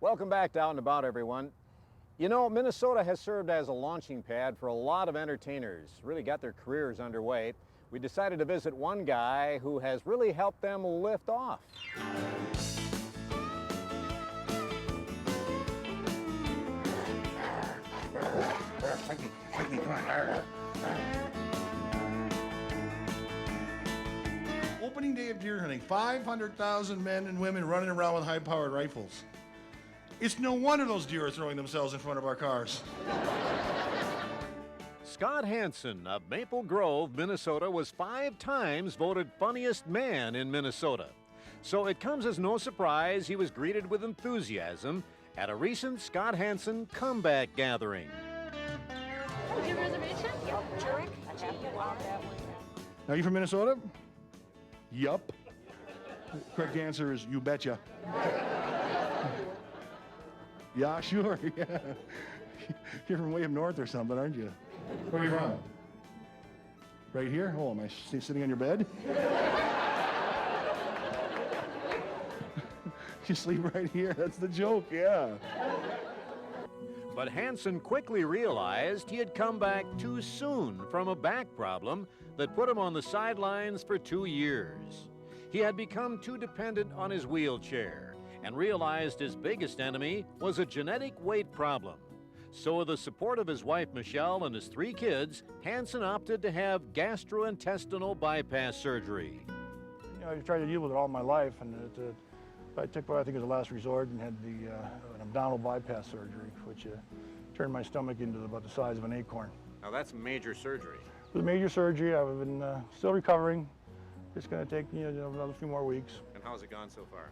Welcome back to Out and About, everyone. You know, Minnesota has served as a launching pad for a lot of entertainers, really got their careers underway. We decided to visit one guy who has really helped them lift off. Opening day of deer hunting, 500,000 men and women running around with high-powered rifles. It's no wonder those deer are throwing themselves in front of our cars. Scott Hansen of Maple Grove, Minnesota, was 5 times voted funniest man in Minnesota. So it comes as no surprise he was greeted with enthusiasm at a recent Scott Hansen comeback gathering. Do you have a reservation? Yep. Jurek? Are you from Minnesota? Yup. Correct answer is you betcha. Yeah, sure, yeah. You're from way up north or something, aren't you? Where are you from? Right here? Oh, am I sitting on your bed? You sleep right here? That's the joke, yeah. But Hansen quickly realized he had come back too soon from a back problem that put him on the sidelines for 2 years. He had become too dependent on his wheelchair and realized his biggest enemy was a genetic weight problem. So with the support of his wife Michelle and his 3 kids, Hansen opted to have gastrointestinal bypass surgery. You know, I tried to deal with it all my life, and I took what I think was the last resort and had an abdominal bypass surgery, which turned my stomach into about the size of an acorn. Now that's major surgery. It was major surgery. I've been still recovering. It's going to take another few more weeks. And how's it gone so far?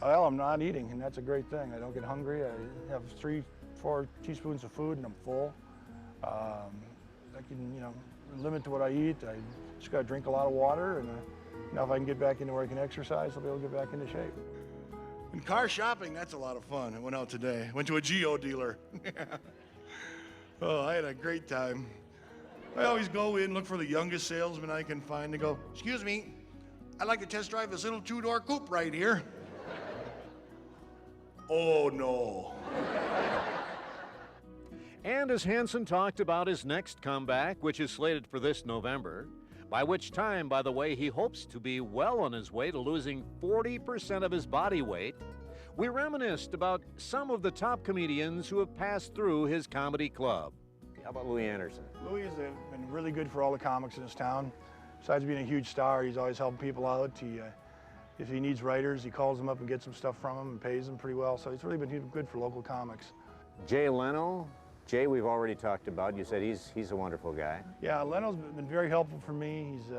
Well, I'm not eating, and that's a great thing. I don't get hungry. I have 3-4 teaspoons of food, and I'm full. I can, limit to what I eat. I just got to drink a lot of water, and now if I can get back into where I can exercise, I'll be able to get back into shape. And car shopping, that's a lot of fun. I went out today. Went to a Geo dealer. Oh, I had a great time. I always go in, look for the youngest salesman I can find, and go, "Excuse me, I'd like to test drive this little 2-door coupe right here." Oh, no. And as Hansen talked about his next comeback, which is slated for this November, by which time, by the way, he hopes to be well on his way to losing 40% of his body weight, we reminisced about some of the top comedians who have passed through his comedy club. How about Louis Anderson? Louis has been really good for all the comics in this town. Besides being a huge star, he's always helping people out. If he needs writers, he calls them up and gets some stuff from them and pays them pretty well. So he's really been good for local comics. Jay Leno. Jay, we've already talked about. You said he's a wonderful guy. Yeah, Leno's been very helpful for me. He's,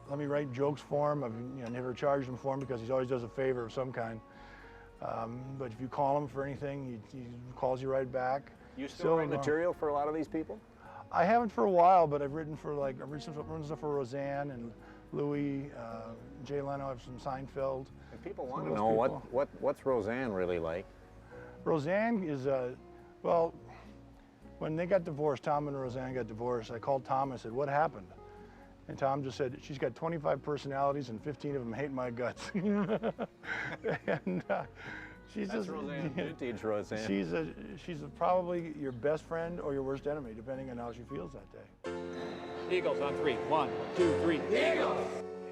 let me write jokes for him. I've never charged him for him because he always does a favor of some kind. But if you call him for anything, he calls you right back. You still write material for a lot of these people? I haven't for a while, but I've written some stuff for Roseanne and Louis, Jay Leno. I've some Seinfeld. And people want to know what's Roseanne really like? Roseanne is, well, when they got divorced, Tom and Roseanne got divorced, I called Tom and said, "What happened?" And Tom just said, "She's got 25 personalities and 15 of them hate my guts." And she's That's just Roseanne, vintage Roseanne. She's probably your best friend or your worst enemy, depending on how she feels that day. Eagles on 3. 1, 2, 3. Eagles!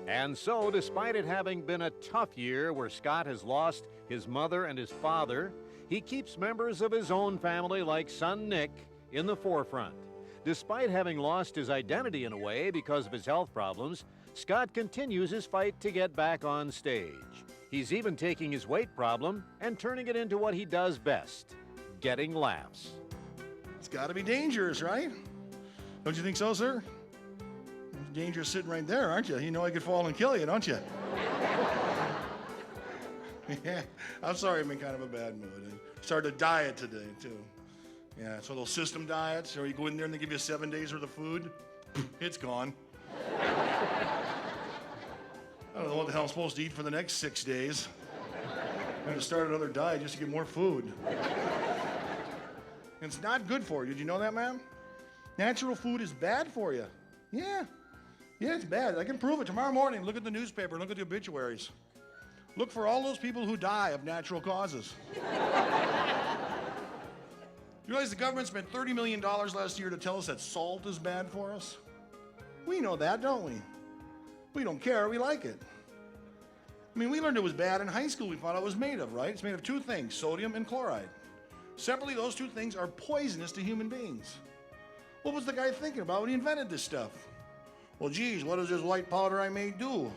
And so, despite it having been a tough year where Scott has lost his mother and his father, he keeps members of his own family, like son Nick, in the forefront. Despite having lost his identity in a way because of his health problems, Scott continues his fight to get back on stage. He's even taking his weight problem and turning it into what he does best, getting laughs. It's got to be dangerous, right? Don't you think so, sir? Dangerous sitting right there, aren't you? You know I could fall and kill you, don't you? Yeah, I'm sorry I'm in kind of a bad mood. I started a diet today, too. Yeah, so those system diets, or you go in there and they give you 7 days worth of food, it's gone. I don't know what the hell I'm supposed to eat for the next 6 days. I'm going to start another diet just to get more food. And it's not good for you. Did you know that, ma'am? Natural food is bad for you. Yeah. Yeah, it's bad. I can prove it tomorrow morning. Look at the newspaper. Look at the obituaries. Look for all those people who die of natural causes. You realize the government spent $30 million last year to tell us that salt is bad for us? We know that, don't we? We don't care, we like it. I mean, we learned it was bad in high school. We found out it was made of, right? It's made of two things, sodium and chloride. Separately, those two things are poisonous to human beings. What was the guy thinking about when he invented this stuff? Well, geez, what does this white powder I made do?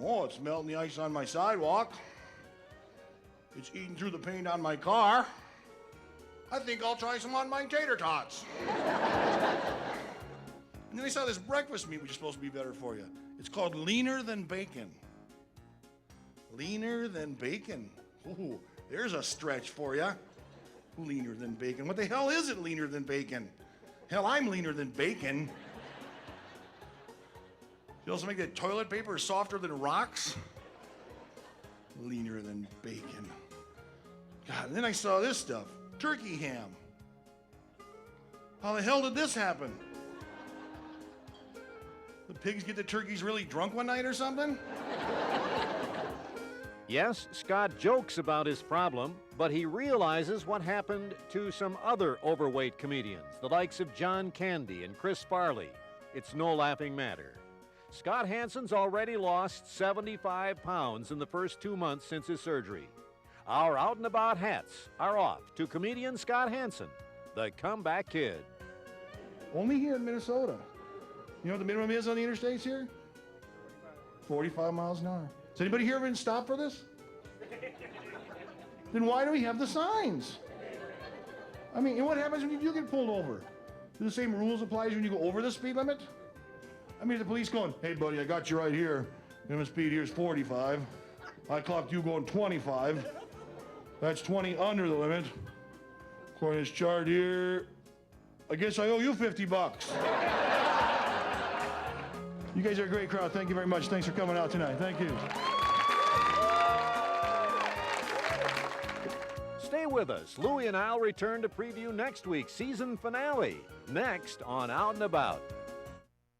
Oh, it's melting the ice on my sidewalk. It's eating through the paint on my car. I think I'll try some on my tater tots. And then I saw this breakfast meat, which is supposed to be better for you. It's called leaner than bacon. Leaner than bacon. Ooh, there's a stretch for you. Leaner than bacon. What the hell is it, leaner than bacon? Hell, I'm leaner than bacon. You also make that toilet paper softer than rocks? Leaner than bacon. God, and then I saw this stuff. Turkey ham. How the hell did this happen? The pigs get the turkeys really drunk one night or something? Yes, Scott jokes about his problem, but he realizes what happened to some other overweight comedians, the likes of John Candy and Chris Farley. It's no laughing matter. Scott Hansen's already lost 75 pounds in the first 2 months since his surgery. Our out and about hats are off to comedian Scott Hansen, the comeback kid. Only here in Minnesota. You know what the minimum is on the interstates here? 45 miles an hour. Has anybody here ever stopped for this? Then why do we have the signs? I mean, and what happens when you do get pulled over? Do the same rules apply as when you go over the speed limit? I mean, the police going, hey buddy, I got you right here. Minimum speed here is 45. I clocked you going 25. That's 20 under the limit. According to this chart here, I guess I owe you 50 bucks. You guys are a great crowd. Thank you very much. Thanks for coming out tonight. Thank you. Stay with us. Louie and I'll return to preview next week's season finale, next on Out and About.